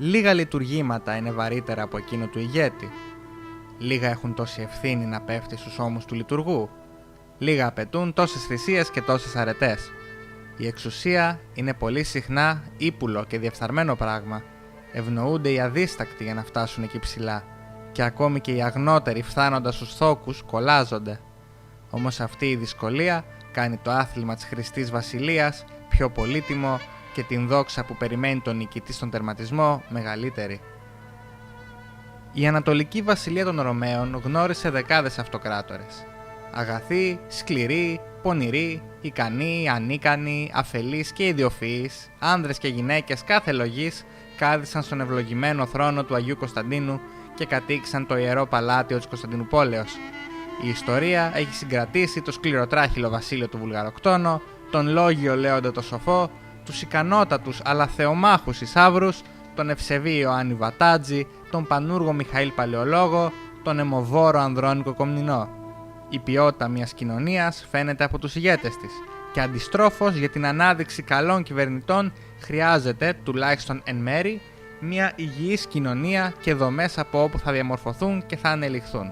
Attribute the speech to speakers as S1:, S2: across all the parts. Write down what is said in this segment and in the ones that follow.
S1: Λίγα λειτουργήματα είναι βαρύτερα από εκείνο του ηγέτη. Λίγα έχουν τόση ευθύνη να πέφτει στους ώμους του λειτουργού. Λίγα απαιτούν τόσες θυσίες και τόσες αρετές. Η εξουσία είναι πολύ συχνά ύπουλο και διεφθαρμένο πράγμα. Ευνοούνται οι αδίστακτοι για να φτάσουν εκεί ψηλά. Και ακόμη και οι αγνότεροι φτάνοντας στους θόκους κολλάζονται. Όμως αυτή η δυσκολία κάνει το άθλημα της Χρηστής Βασιλείας πιο πολύτιμο και την δόξα που περιμένει τον νικητή στον τερματισμό μεγαλύτερη. Η Ανατολική Βασιλεία των Ρωμαίων γνώρισε δεκάδες αυτοκράτορες. Αγαθοί, σκληροί, πονηροί, ικανοί, ανίκανοι, αφελείς και ιδιοφυείς, άνδρες και γυναίκες κάθε λογής κάθισαν στον ευλογημένο θρόνο του Αγίου Κωνσταντίνου και κατοίκησαν το ιερό παλάτιο της Κωνσταντινουπόλεως. Η ιστορία έχει συγκρατήσει το σκληροτράχυλο βασίλειο του Βουλγαροκτόνο, τον λόγιο Λέοντα το Σοφό, τους ικανότατους αλλά θεομάχους Ισαύρους, τον ευσεβή Ιωάννη Βατάτζη, τον πανούργο Μιχαήλ Παλαιολόγο, τον αιμοβόρο Ανδρώνικο Κομνηνό. Η ποιότητα μιας κοινωνίας φαίνεται από τους ηγέτες της και αντιστρόφως για την ανάδειξη καλών κυβερνητών χρειάζεται, τουλάχιστον εν μέρη, μια υγιής κοινωνία και δομές από όπου θα διαμορφωθούν και θα ανελιχθούν.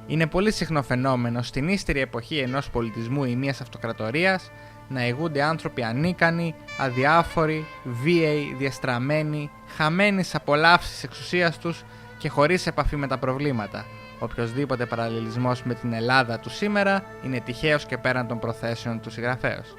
S1: Είναι πολύ συχνό φαινόμενο στην ύστερη εποχή ενός πολιτισμού ή μιας αυτοκρατορίας να ηγούνται άνθρωποι ανίκανοι, αδιάφοροι, βίαιοι, διαστραμμένοι, χαμένοι στις απολαύσεις εξουσίας τους και χωρίς επαφή με τα προβλήματα. Οποιοσδήποτε παραλληλισμός με την Ελλάδα του σήμερα είναι τυχαίος και πέραν των προθέσεων του συγγραφέως.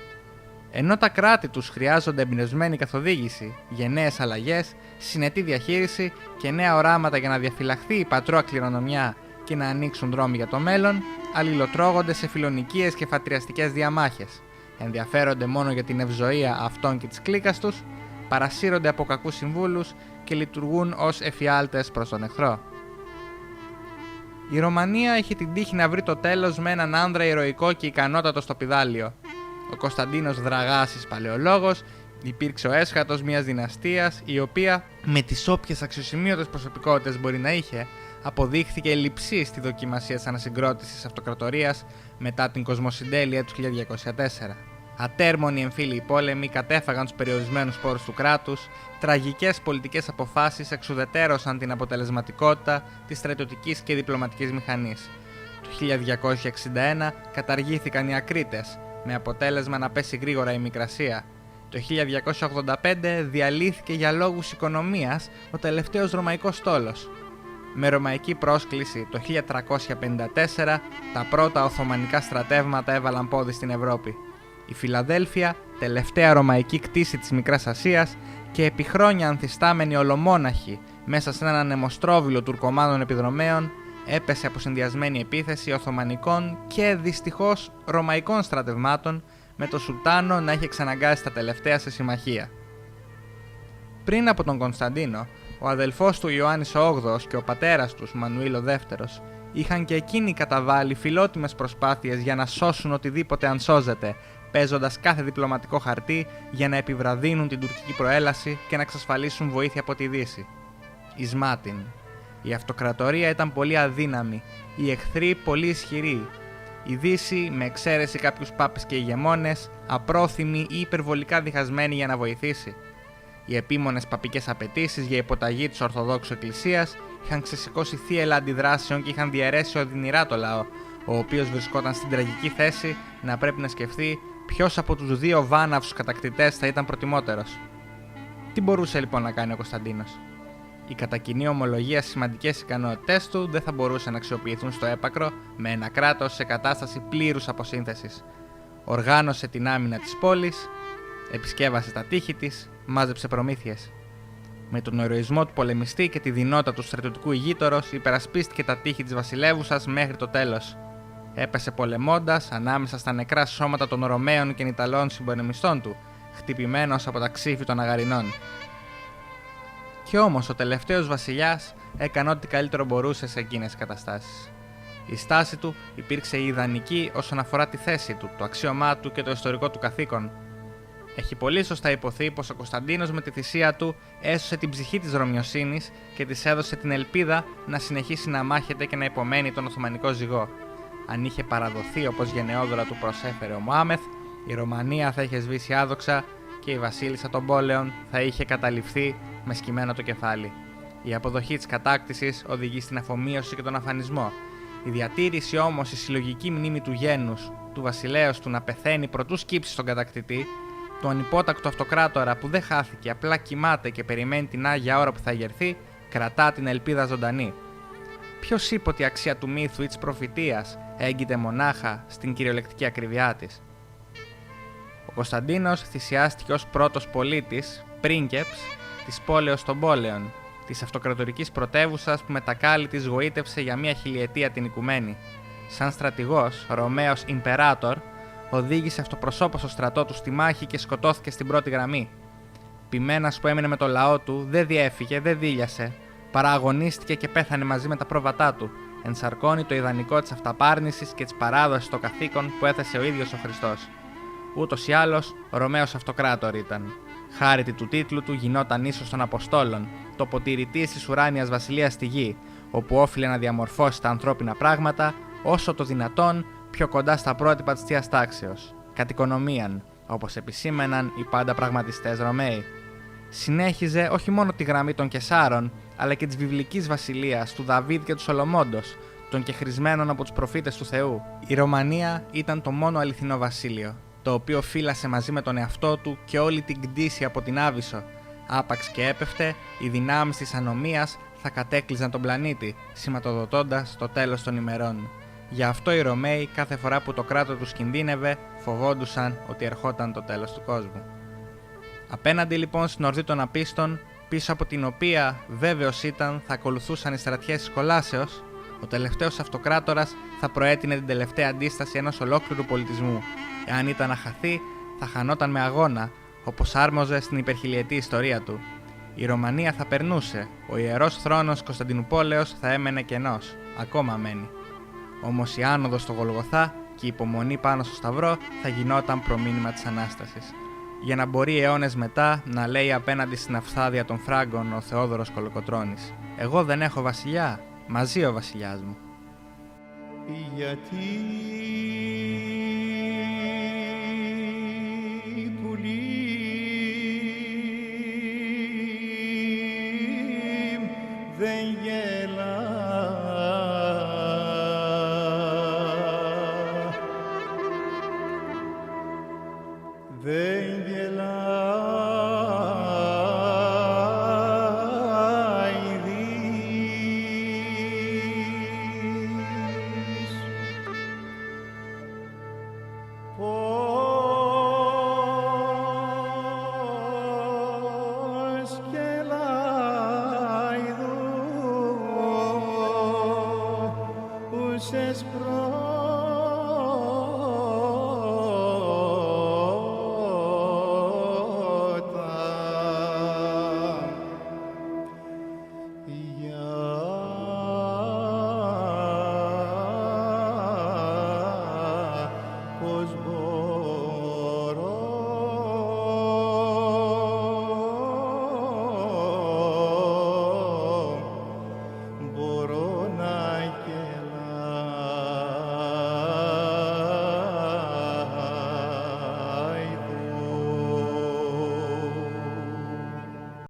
S1: Ενώ τα κράτη τους χρειάζονται εμπνευσμένη καθοδήγηση, γενναίες αλλαγές, συνετή διαχείριση και νέα οράματα για να διαφυλαχθεί η πατρόα κληρονομιά και να ανοίξουν δρόμοι για το μέλλον, αλληλοτρώγονται σε φιλονικίες και φατριαστικές διαμάχες, ενδιαφέρονται μόνο για την ευζοία αυτών και της κλίκας τους, παρασύρονται από κακούς συμβούλους και λειτουργούν ως εφιάλτες προς τον εχθρό. Η Ρωμανία έχει την τύχη να βρει το τέλος με έναν άνδρα ηρωικό και ικανότατο στο πηδάλιο. Ο Κωνσταντίνος Δραγάσης Παλαιολόγος υπήρξε ο έσχατος μιας δυναστείας η οποία, με τις όποιες αξιοσημείωτες προσωπικότητες μπορεί να είχε, αποδείχθηκε λειψή στη δοκιμασία της ανασυγκρότησης αυτοκρατορίας μετά την κοσμοσυντέλεια του 1204. Ατέρμονοι εμφύλιοι πόλεμοι κατέφαγαν τους περιορισμένους πόρους του κράτους, τραγικές πολιτικές αποφάσεις εξουδετέρωσαν την αποτελεσματικότητα της στρατιωτικής και διπλωματικής μηχανής. Το 1261 καταργήθηκαν οι ακρίτες, με αποτέλεσμα να πέσει γρήγορα η Μικρασία. Το 1285 διαλύθηκε για λόγους οικονομίας ο τελευταίος ρωμαϊκός στόλος. Με ρωμαϊκή πρόσκληση το 1354 τα πρώτα Οθωμανικά στρατεύματα έβαλαν πόδι στην Ευρώπη. Η Φιλαδέλφια, τελευταία ρωμαϊκή κτήση της Μικράς Ασίας και επί χρόνια ανθιστάμενη ολομόναχη μέσα σε έναν αιμοστρόβιλο τουρκομάνων επιδρομέων, έπεσε από συνδυασμένη επίθεση Οθωμανικών και δυστυχώς ρωμαϊκών στρατευμάτων, με το Σουλτάνο να έχει εξαναγκάσει τα τελευταία σε συμμαχία. Πριν από τον Κωνσταντίνο, ο αδελφός του Ιωάννης ο 8ος και ο πατέρας τους, Μανουήλ ο 2ος, είχαν και εκείνοι καταβάλει φιλότιμες προσπάθειες για να σώσουν οτιδήποτε αν σώζεται, παίζοντας κάθε διπλωματικό χαρτί για να επιβραδύνουν την τουρκική προέλαση και να εξασφαλίσουν βοήθεια από τη Δύση. Ισμάτιν. Η αυτοκρατορία ήταν πολύ αδύναμη, οι εχθροί πολύ ισχυροί. Η Δύση, με εξαίρεση κάποιους πάπες και ηγεμόνες, απρόθυμοι ή υπερβολικά διχασμένοι για να βοηθήσει. Οι επίμονες παπικές απαιτήσεις για υποταγή της Ορθοδόξου Εκκλησίας είχαν ξεσηκώσει θύελλα αντιδράσεων και είχαν διαιρέσει οδυνηρά το λαό, ο οποίος βρισκόταν στην τραγική θέση να πρέπει να σκεφτεί ποιος από τους δύο βάναυσους κατακτητές θα ήταν προτιμότερος. Τι μπορούσε λοιπόν να κάνει ο Κωνσταντίνος? Η κατά κοινή ομολογία σημαντικές ικανότητές του δεν θα μπορούσαν να αξιοποιηθούν στο έπακρο με ένα κράτος σε κατάσταση πλήρους αποσύνθεσης. Οργάνωσε την άμυνα της πόλης, επισκέβασε τα τείχη της, μάζεψε προμήθειες. Με τον ηρωισμό του πολεμιστή και τη δεινότητα του στρατιωτικού ηγείτορος υπερασπίστηκε τα τείχη της βασιλεύουσας μέχρι το τέλος. Έπεσε πολεμώντας ανάμεσα στα νεκρά σώματα των Ρωμαίων και Ιταλών συμπολεμιστών του, χτυπημένος από τα ξύφη των Αγαρινών. Κι όμως ο τελευταίος βασιλιάς έκανε ό,τι καλύτερο μπορούσε σε εκείνες τις καταστάσεις. Η στάση του υπήρξε ιδανική όσον αφορά τη θέση του, το αξίωμά του και το ιστορικό του καθήκον. Έχει πολύ σωστά υποθεί πως ο Κωνσταντίνος με τη θυσία του έσωσε την ψυχή της Ρωμιοσύνης και της έδωσε την ελπίδα να συνεχίσει να μάχεται και να υπομένει τον Οθωμανικό ζυγό. Αν είχε παραδοθεί όπως γενναιόδωρα του προσέφερε ο Μωάμεθ, η Ρωμανία θα είχε σβήσει άδοξα και η βασίλισσα των πόλεων θα είχε καταληφθεί με σκυμμένο το κεφάλι. Η αποδοχή της κατάκτησης οδηγεί στην αφομοίωση και τον αφανισμό. Η διατήρηση όμως, η συλλογική μνήμη του γένους, του βασιλέως του να πεθαίνει προτού σκύψει στον κατακτητή, του ανυπότακτου αυτοκράτορα που δεν χάθηκε, απλά κοιμάται και περιμένει την άγια ώρα που θα γερθεί, κρατά την ελπίδα ζωντανή. Ποιος είπε ότι η αξία του μύθου ή της προφητείας έγκυται μονάχα στην κυριολεκτική ακριβιά της? Ο Κωνσταντίνος θυσιάστηκε ως πρώτος πολίτης, πρίγκεψ, της πόλεως των πόλεων, της αυτοκρατορικής πρωτεύουσας που με τα κάλλη της γοήτευσε για μία χιλιετία την οικουμένη. Σαν στρατηγός, Ρωμαίος Ιμπεράτορ, οδήγησε αυτοπροσώπως στο στρατό του στη μάχη και σκοτώθηκε στην πρώτη γραμμή. Ποιμένας που έμεινε με το λαό του, δεν διέφυγε, δεν δίλιασε, παρά αγωνίστηκε και πέθανε μαζί με τα πρόβατά του, ενσαρκώνει το ιδανικό της αυταπάρνησης και της παράδοσης στο καθήκον που έθεσε ο ίδιος ο Χριστός. Ούτως ή άλλως, Ρωμαίος Αυτοκράτορ ήταν. Χάρητη του τίτλου του γινόταν ίσως των Αποστόλων, το ποτηρητής της ουράνιας βασιλείας στη γη, όπου όφιλε να διαμορφώσει τα ανθρώπινα πράγματα όσο το δυνατόν πιο κοντά στα πρότυπα της Θείας Τάξεως, κατ' οικονομίαν, όπως επισήμεναν οι πάντα πραγματιστές Ρωμαίοι. Συνέχιζε όχι μόνο τη γραμμή των Κεσάρων, αλλά και της βιβλικής βασιλείας του Δαβίδ και του Σολομόντος, των κεχρισμένων από τους προφήτες του Θεού. Η Ρωμανία ήταν το μόνο αληθινό βασίλειο, το οποίο φύλασε μαζί με τον εαυτό του και όλη την κτήση από την Άβυσσο. Άπαξ και έπεφτε, οι δυνάμεις της ανομίας θα κατέκλυζαν τον πλανήτη, σηματοδοτώντας το τέλος των ημερών. Γι' αυτό οι Ρωμαίοι κάθε φορά που το κράτος τους κινδύνευε, φοβόντουσαν ότι ερχόταν το τέλος του κόσμου. Απέναντι λοιπόν στην ορδή των απίστων, πίσω από την οποία βέβαιος ήταν θα ακολουθούσαν οι στρατιές της κολάσεως, ο τελευταίος αυτοκράτορας θα προέτεινε την τελευταία αντίσταση ενός ολόκληρου πολιτισμού. Εάν ήταν να χαθεί, θα χανόταν με αγώνα, όπως άρμοζε στην υπερχιλιετή ιστορία του. Η Ρωμανία θα περνούσε, ο ιερός θρόνος Κωνσταντινούπολεως θα έμενε κενός, ακόμα μένει. Όμως η άνοδος στο Γολγοθά και η υπομονή πάνω στο Σταυρό θα γινόταν προμήνυμα της Ανάστασης. Για να μπορεί αιώνες μετά να λέει απέναντι στην αυθάδεια των Φράγκων ο Θεόδωρος Κολοκοτρώνης: «Εγώ δεν έχω βασιλιά, μαζί ο βασιλιάς μου».
S2: Γιατί πουλί δεν γελά, δεν γελάει δις. Πώς γελάει δου, ούσες